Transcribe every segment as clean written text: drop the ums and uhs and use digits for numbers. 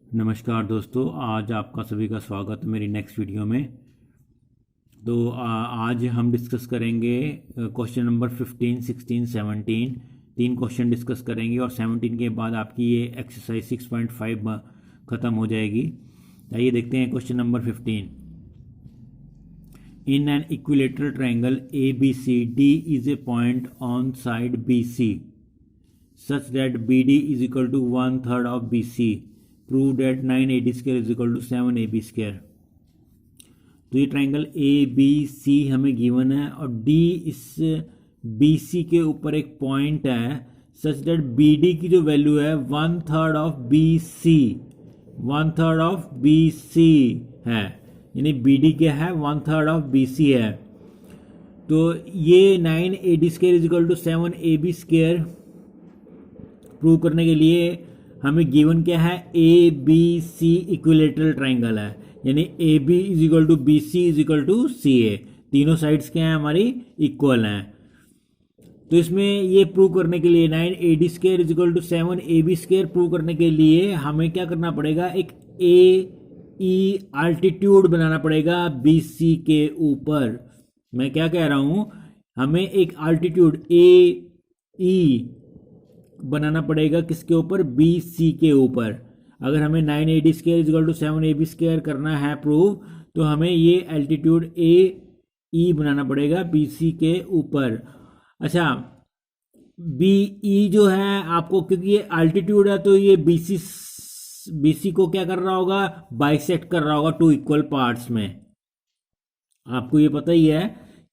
नमस्कार दोस्तों, आज आपका सभी का स्वागत है मेरी नेक्स्ट वीडियो में। तो आज हम डिस्कस करेंगे क्वेश्चन नंबर 15, 16, 17। तीन क्वेश्चन डिस्कस करेंगे और 17 के बाद आपकी ये एक्सरसाइज 6.5 ख़त्म हो जाएगी। आइए देखते हैं question number 15। In an equilateral triangle A B C D is a point on side B C such that BD is equal to 1/3 of BC. Prove that 9AD square is equal to 7AB square. तो ये triangle A B सी हमें given है और D इस B C के ऊपर एक point है सच दैट बी डी की जो वैल्यू है 1/3 of B C, 1/3 of B C है, यानी बी डी क्या है 1/3 ऑफ बी सी है। तो ये 9AD square is equal to 7AB square prove करने के लिए हमें गिवन क्या है, A B C equilateral triangle है, यानी A B is equal to B C is equal to C A. तीनों साइड्स क्या हैं हमारी इक्वल हैं। तो इसमें ये प्रूव करने के लिए 9AD square is equal to 7AB square prove करने के लिए हमें क्या करना पड़ेगा, एक ए ई अल्टीट्यूड बनाना पड़ेगा बी सी के ऊपर। मैं क्या कह रहा हूं, हमें एक अल्टीट्यूड ए ई बनाना पड़ेगा किसके ऊपर, बी सी के ऊपर। अगर हमें 9AD square is equal to 7AB square करना है प्रूव, तो हमें ये एल्टीट्यूड ए ई बनाना पड़ेगा बी सी के ऊपर। अच्छा, बी ई जो है आपको, क्योंकि ये अल्टीट्यूड है तो ये बी सी को क्या कर रहा होगा, बाइसेक्ट कर रहा होगा टू इक्वल पार्ट्स में। आपको ये पता ही है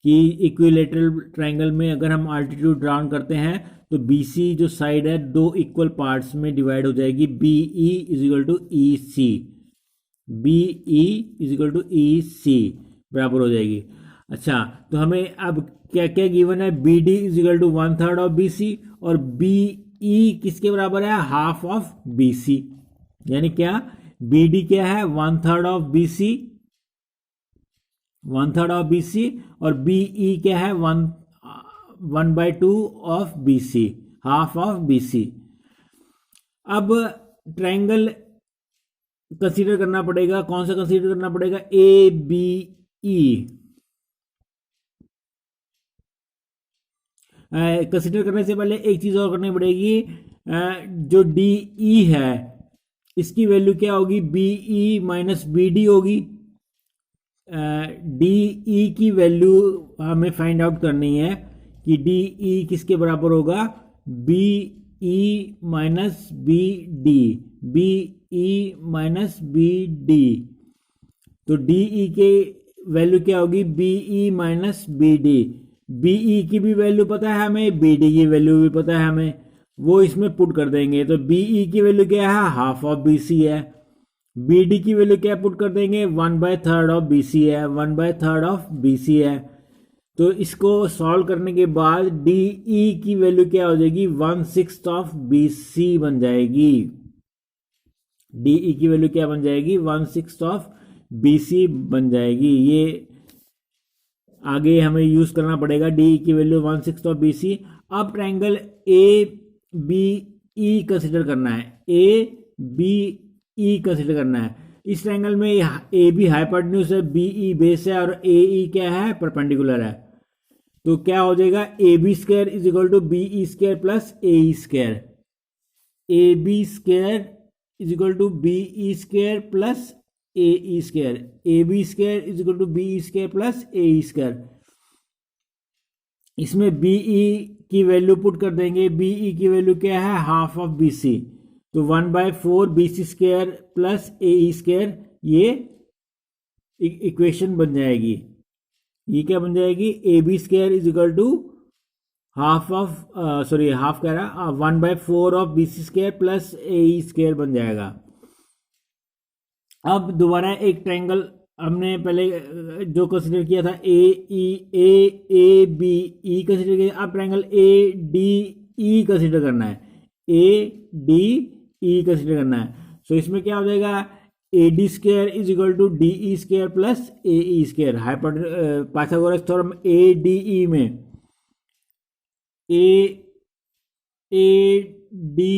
कि इक्विलेटरल ट्रायंगल में अगर हम अल्टीट्यूड ड्राउन करते हैं तो बी सी जो साइड है दो इक्वल पार्ट्स में डिवाइड हो जाएगी। B E is equal to E C, B E is equal to E C बराबर हो जाएगी। अच्छा, तो हमें अब क्या क्या गिवन है, B D is equal to 1/3 of B C और बी ई किसके बराबर है, हाफ ऑफ बी सी। यानी क्या, बी डी क्या है 1/3 of B C, 1/3 of B C, और बी ई क्या है 1/2 of B C, half of B C. अब ट्रायंगल कंसीडर करना पड़ेगा, कौन सा कंसीडर करना पड़ेगा, ए बी ई। कंसीडर करने से पहले एक चीज और करनी पड़ेगी, जो डी ई है इसकी वैल्यू क्या होगी, B E minus B D होगी। डी ई की वैल्यू हमें फाइंड आउट करनी है कि डी ई किसके बराबर होगा, B E minus B D, B E minus B D. तो डी ई के वैल्यू क्या होगी, B E minus B D. B E की भी वैल्यू पता है हमें, बी डी की वैल्यू भी पता है हमें, वो इसमें पुट कर देंगे। तो बी ई की वैल्यू क्या है, हाफ ऑफ बी सी है। बी डी की वैल्यू क्या पुट कर देंगे, 1/3 ऑफ बी सी है, 1/3 ऑफ बी सी है। तो इसको सॉल्व करने के बाद डी ई की वैल्यू क्या हो जाएगी, 1/6 ऑफ बी सी बन जाएगी। डी ई की वैल्यू क्या बन जाएगी, 1/6 ऑफ बी सी बन जाएगी। ये आगे हमें यूज करना पड़ेगा, डी ई की वैल्यू 1/6 ऑफ बी सी। अब triangle A B E consider करना है, ए बी ई कंसिडर करना है। इस ट्रायंगल में ए बी हाइपोटेन्यूज है, बी ई बेस है और ए ई क्या है, परपेंडिकुलर है। तो क्या हो जाएगा, A B square is equal to B E square plus A E square. A B square is equal to B E square plus A E square, A B square is equal to B E square plus A E square. इसमें B E की value put कर देंगे, B E की value क्या है, half of B C. तो 1/4 B C square plus A E square, ये equation बन जाएगी। ये क्या बन जाएगी, A B square is equal to half of, sorry half कह रहा, 1/4 of B C square plus A E square बन जाएगा। अब दोबारा एक ट्रायंगल हमने पहले जो कंसिडर किया था, ए बी ई कंसिडर किया। अब ट्रायंगल ए डी ई कंसिडर करना है, ए डी ई कंसिडर करना है। सो इसमें क्या हो जाएगा, A D square is equal to D E square plus A E square. Pythagoras theorem A D E में ए डी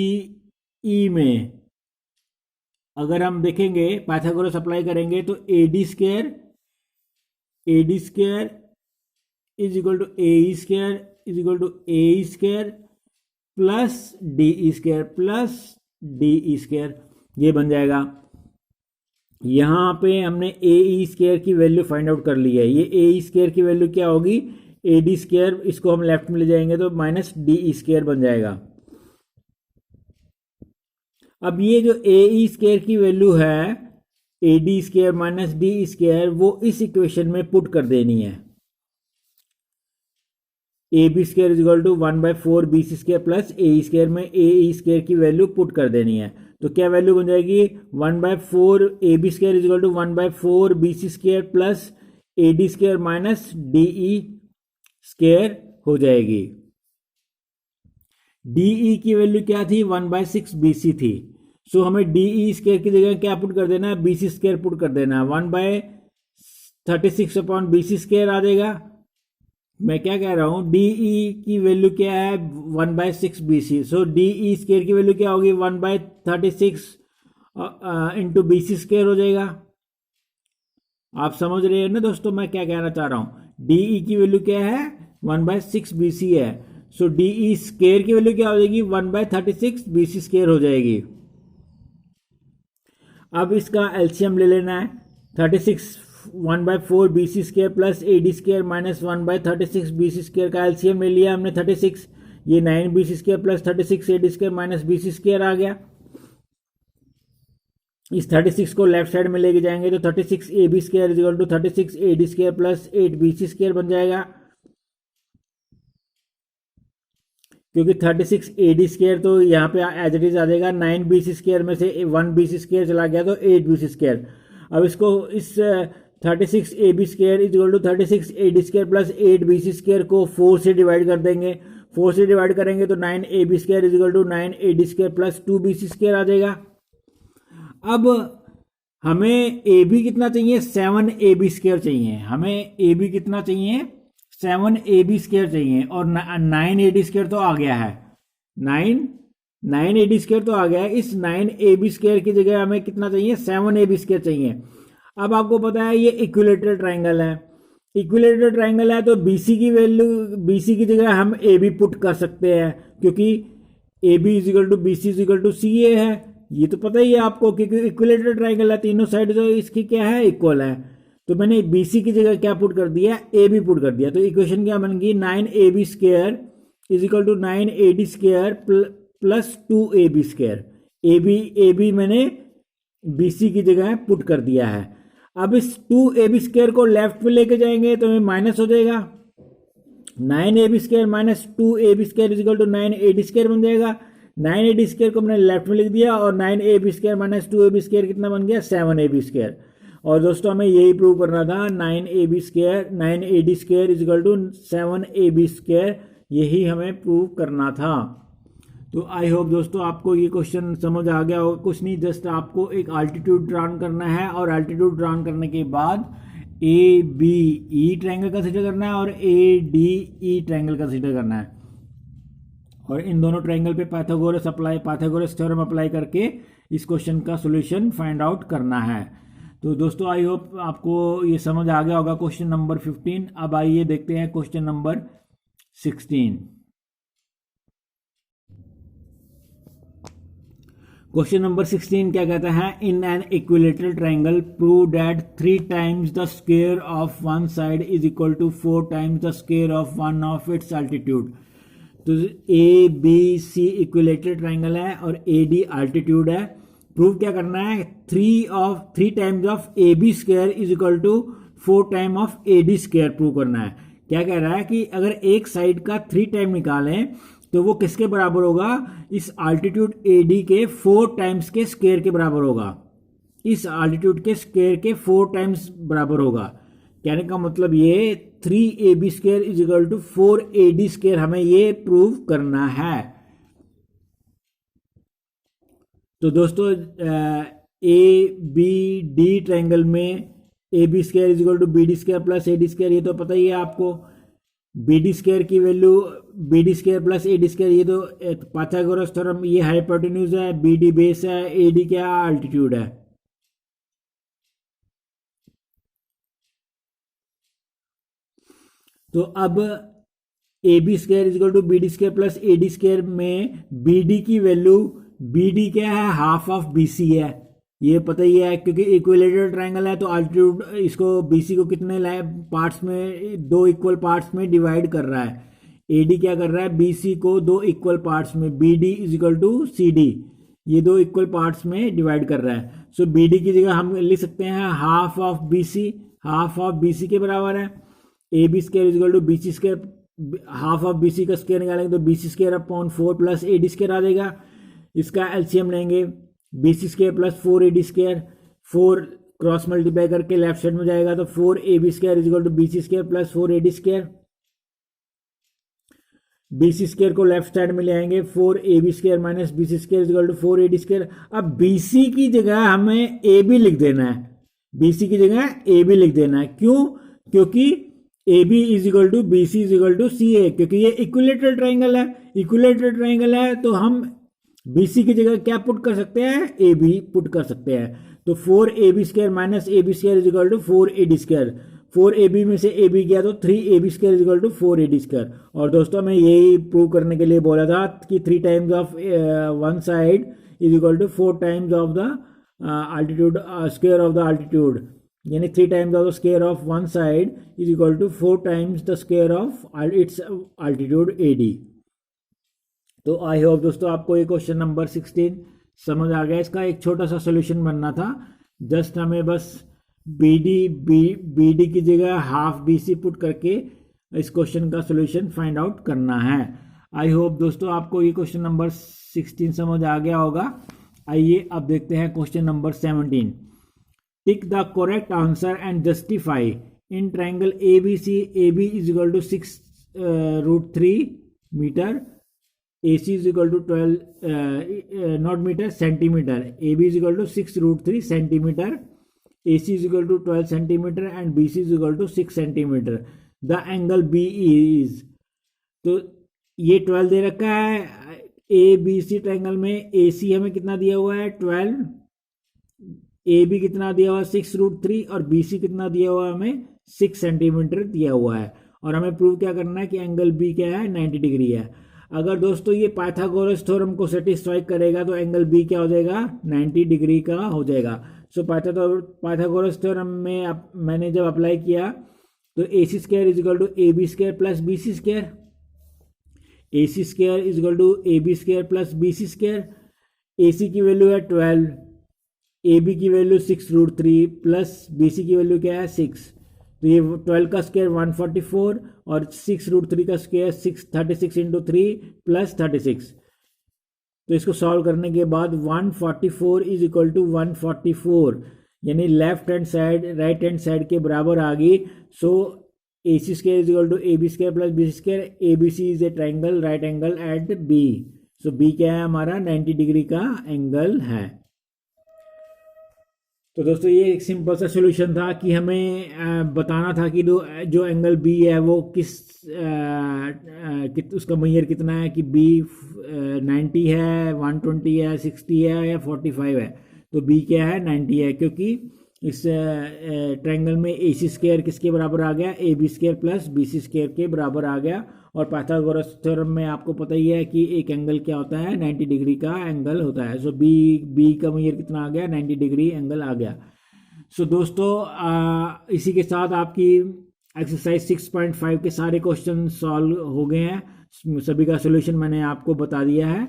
ई में अगर हम देखेंगे पाइथागोरस अप्लाई करेंगे तो AD square is equal to AE square is equal to AE square plus DE square ये बन जाएगा। यहाँ पे हमने AE स्क्वायर की वैल्यू फाइंड आउट कर ली है। ये AE स्क्वायर की वैल्यू क्या होगी, AD स्क्वायर, इसको हम लेफ्ट में ले जाएंगे तो माइनस DE स्क्वायर बन जाएगा। अब ये जो AE स्क्वायर की वैल्यू है AD square minus DE square वो इस इक्वेशन में पुट कर देनी है। AB square is equal to 1/4 BC square plus AE square में AE स्क्वायर की वैल्यू पुट कर देनी है। तो क्या वैल्यू बन जाएगी, 1/4 AB square is equal to 1/4 BC square plus AD square minus DE square हो जाएगी। DE की वैल्यू क्या थी, 1/6 BC थी। सो हमें DE स्क्वायर की जगह क्या पुट कर देना है, BC स्क्वायर पुट कर देना है। 1/36 अपॉन BC स्क्वायर आ जाएगा। मैं क्या कह रहा हूं, DE की वैल्यू क्या है, 1/6 BC। सो DE स्क्वायर की वैल्यू क्या होगी, 1/36 इंटू BC स्क्वायर हो जाएगा। आप समझ रहे हैं ना दोस्तों मैं क्या कहना चाह रहा हूं। DE की वैल्यू क्या है, 1/6 BC है। सो DE स्क्वायर की वैल्यू क्या हो जाएगी, 1/36 BC स्क्वायर हो जाएगी। अब इसका एलसीएम ले लेना है। 36 1/4 BC square plus AD square minus 1/36 BC square का एलसीएम ले लिया हमने 36। ये 9 BC square plus 36 AD square minus BC square आ गया। इस 36 को लेफ्ट साइड में लेके जाएंगे तो 36 AB square is equal to 36 AD square plus 8 BC square बन जाएगा। क्योंकि 36 AD स्क्वायर तो यहाँ पे एज इट इज आ जाएगा। 9 BC स्क्वायर में से 1 BC स्क्वायर चला गया तो 8 BC स्क्वायर। अब इसको इस 36 AB square is equal to 36 AD square plus 8 BC square को 4 से डिवाइड कर देंगे। 4 से डिवाइड करेंगे तो 9 AB square is equal to 9 AD square plus 2 BC square आ जाएगा। अब हमें AB कितना चाहिए, 7 AB स्क्वायर चाहिए। हमें AB कितना चाहिए, 7 AB स्क्वायर चाहिए। और 9 AD स्क्वायर तो आ गया है। 9 AD स्क्वायर तो आ गया है। इस 9 AB स्क्वायर की जगह हमें कितना चाहिए, 7 AB स्क्वायर चाहिए। अब आपको पता है ये इक्विलेटरल ट्राइंगल है। इक्विलेटरल ट्राइंगल है तो BC की वैल्यू, BC की जगह हम AB पुट कर सकते हैं क्योंकि AB is equal to BC is equal to CA है। ये तो पता ही है आपको क्योंकि इक्विलेटरल ट्राइंगल है, तीनों साइड जो इसकी क्या है, इक्वल है। तो मैंने BC की जगह क्या पुट कर दिया, AB पुट कर दिया। तो इक्वेशन क्या बन गई, 9 AB square is equal to 9 AD square plus 2 AB square. AB मैंने BC की जगह पुट कर दिया है। अब इस 2 AB स्क्वायर को लेफ्ट में लेके जाएंगे तो हमें माइनस हो जाएगा। 9 AB square minus 2 AB square is equal to 9 AD square बन जाएगा। 9 AD स्क्वायर को मैंने लेफ्ट में लिख दिया और 9 AB square minus 2 AB square कितना बन गया, 7 AB स्क्वायर। और दोस्तों हमें यही प्रूव करना था, 9 AD square is equal to 7 AB square, यही हमें प्रूव करना था। तो आई होप दोस्तों आपको ये क्वेश्चन समझ आ गया होगा। कुछ नहीं, जस्ट आपको एक अल्टीट्यूड ड्रॉन करना है और अल्टीट्यूड ड्रॉन करने के बाद ABE ट्रायंगल कंसीडर करना है और ADE ट्रायंगल कंसीडर करना है। और इन दोनों ट्रायंगल पे पाइथागोरस थ्योरम अप्लाई करके इस क्वेश्चन का सॉल्यूशन फाइंड आउट करना है। तो दोस्तों आई होप आपको ये समझ आ गया होगा क्वेश्चन नंबर 15। अब आइए देखते हैं क्वेश्चन नंबर 16। क्वेश्चन नंबर 16 क्या कहता है, in an equilateral triangle prove that 3 times the square of one side is equal to 4 times the square of one of its altitude. तो ABC इक्विलेटरल ट्राइंगल है और AD अल्टीट्यूड है। Prove क्या करना है, 3 times of AB square is equal to 4 time of AD square prove करना है। क्या कह रहा है कि अगर एक साइड का 3 टाइम निकालें तो वो किसके बराबर होगा, इस अल्टीट्यूड AD के 4 टाइम्स के स्क्वायर के बराबर होगा। इस अल्टीट्यूड के स्क्वायर के 4 टाइम्स बराबर होगा। कहने का मतलब ये 3AB square is equal to 4AD square हमें ये प्रूव करना है। तो दोस्तों ABD ट्रायंगल में AB square is equal to BD square plus AD square, ये तो पता ही है आपको। बी डी स्क्वायर की value B D square plus A D square, ये तो पाइथागोरस थ्योरम, ये हाइपोटेन्यूज है, बी डी बेस है, ए डी क्या अल्टीट्यूड है। तो अब A B square is equal to B D square plus A D square में बी डी की वैल्यू, बी डी क्या है, हाफ ऑफ बी सी है, ये पता ही है क्योंकि इक्विलेटरल ट्रायंगल है, तो अल्टीट्यूड इसको बी सी को कितने पार्ट्स में, दो इक्वल पार्ट्स में डिवाइड कर रहा है। ए डी क्या कर रहा है, बी सी को दो इक्वल पार्ट्स में, B D is equal to C D, ये दो इक्वल पार्ट्स में डिवाइड कर रहा है। सो बी डी की जगह हम लिख सकते हैं half of B C, half of B C के बराबर है A B square is equal to B C square, half of B C का स्क्वायर निकालेंगे तो B C square upon 4 plus A D square आ जाएगा। इसका एलसीएम लेंगे, B C square plus 4 A D square, 4 cross multiply करके left side में जाएगा तो 4 A B square is equal to B C square plus 4 A D square. B C square को left side में ले आएंगे, 4 A B square minus B C square is equal to 4 A D square. अब B C की जगह हमें A B लिख देना है, बी सी की जगह ए बी लिख देना है, क्यों, क्योंकि A B is equal to B C is equal to C A, क्योंकि ये इक्विलेटरल ट्राइंगल है, इक्विलेटरल ट्राइंगल है तो हम बी सी की जगह क्या पुट कर सकते हैं, ए बी पुट कर सकते हैं। तो 4 A B square minus A B square is equal to 4 A D square, 4 A B में से ए बी गया तो 3 A B square is equal to 4 A D square. और दोस्तों मैं यही प्रूव करने के लिए बोला था कि 3 times of one side is equal to 4 times of the altitude, square of the altitude, यानी 3 times of the square of one side is equal to 4 times the square of its altitude A D. तो I hope दोस्तों आपको ये question number 16 समझ आ गया। इसका एक छोटा सा सोल्यूशन बनना था, जस्ट हमें बस बी डी की जगह हाफ बी सी पुट करके इस क्वेश्चन का सोल्यूशन फाइंड आउट करना है। आई होप दोस्तों आपको ये क्वेश्चन नंबर 16 समझ आ गया होगा। आइए अब देखते हैं question number 17। Tick the correct answer and justify in triangle A B C, A B is equal to 6√3 metre, A C is equal to 12 not metre centimetre, A B is equal to 6√3 centimetre, A C is equal to 12 centimetre and B C is equal to 6 centimetre. The angle B is, तो ये 12 दे रखा है, A B C triangle में ए सी हमें कितना दिया हुआ है 12, ए बी कितना दिया हुआ है 6√3 और बी सी कितना दिया हुआ है हमें 6 सेंटीमीटर दिया हुआ है। और हमें प्रूव क्या करना है कि एंगल बी क्या है 90 डिग्री है। अगर दोस्तों ये पाइथागोरस थ्योरम को सेटिस्फाई करेगा तो एंगल बी क्या हो जाएगा 90 डिग्री का हो जाएगा। सो पाइथागोरस थ्योरम में मैंने जब अप्लाई किया तो A C square is equal to A B square plus B C square, A C square is equal to A B square plus B C square, A C की value है 12, A B की value 6√3 plus B C की value क्या है 6, तो ये 12 का square 144 और 6√3 का स्क्वायर 36 इंटू 3 प्लस 36। तो इसको सॉल्व करने के बाद 144 इज इक्वल टू 144, यानी left hand side right hand side के बराबर आ गई। So A C square is equal to A B square plus B C square, A B C is a triangle right angle at B. So B क्या है हमारा 90 degree का angle है। तो दोस्तों ये एक सिंपल सा सोल्यूशन था कि हमें बताना था कि जो एंगल बी है वो उसका मैयर कितना है, कि बी 90 है, 120 है, 60 है या 45 है। तो बी क्या है 90 है, क्योंकि इस ट्रायंगल में ए सी स्क्वायर किसके बराबर आ गया, A B square plus B C square के बराबर आ गया। और पाइथागोरस थ्योरम में आपको पता ही है कि एक एंगल क्या होता है 90 डिग्री का एंगल होता है। सो बी का मैयर कितना आ गया 90 डिग्री एंगल आ गया। सो दोस्तों इसी के साथ आपकी एक्सरसाइज 6.5 के सारे क्वेश्चन सॉल्व हो गए हैं, सभी का सोल्यूशन मैंने आपको बता दिया है।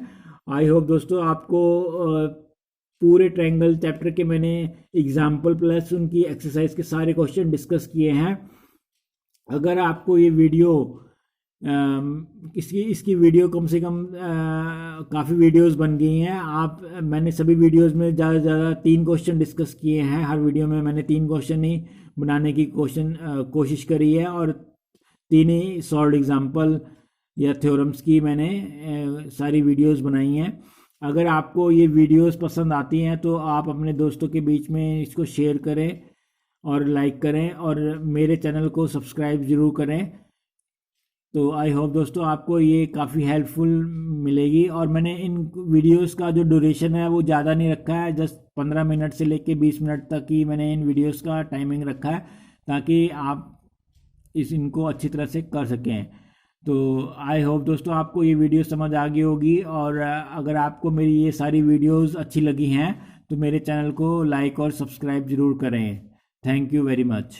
आई होप दोस्तों आपको पूरे ट्रायंगल चैप्टर के मैंने एग्जाम्पल प्लस उनकी एक्सरसाइज के सारे क्वेश्चन डिस्कस किए हैं। अगर आपको ये वीडियो इसकी वीडियो कम से कम काफ़ी वीडियोस बन गई हैं। मैंने सभी वीडियोस में ज़्यादा से ज़्यादा 3 क्वेश्चन डिस्कस किए हैं। हर वीडियो में मैंने 3 क्वेश्चन ही बनाने की कोशिश करी है और 3 ही सॉल्व एग्जाम्पल या थ्योरम्स की मैंने सारी वीडियोस बनाई हैं। अगर आपको ये वीडियोस पसंद आती हैं तो आप अपने दोस्तों के बीच में इसको शेयर करें और लाइक करें और मेरे चैनल को सब्सक्राइब ज़रूर करें। तो आई होप दोस्तों आपको ये काफ़ी हेल्पफुल मिलेगी। और मैंने इन वीडियोस का जो ड्यूरेशन है वो ज़्यादा नहीं रखा है, जस्ट 15 मिनट से लेके 20 मिनट तक ही मैंने इन वीडियोस का टाइमिंग रखा है, ताकि आप इनको अच्छी तरह से कर सकें। तो आई होप दोस्तों आपको ये वीडियो समझ आ गई होगी। और अगर आपको मेरी ये सारी वीडियोस अच्छी लगी हैं तो मेरे चैनल को लाइक और सब्सक्राइब ज़रूर करें। Thank you very much.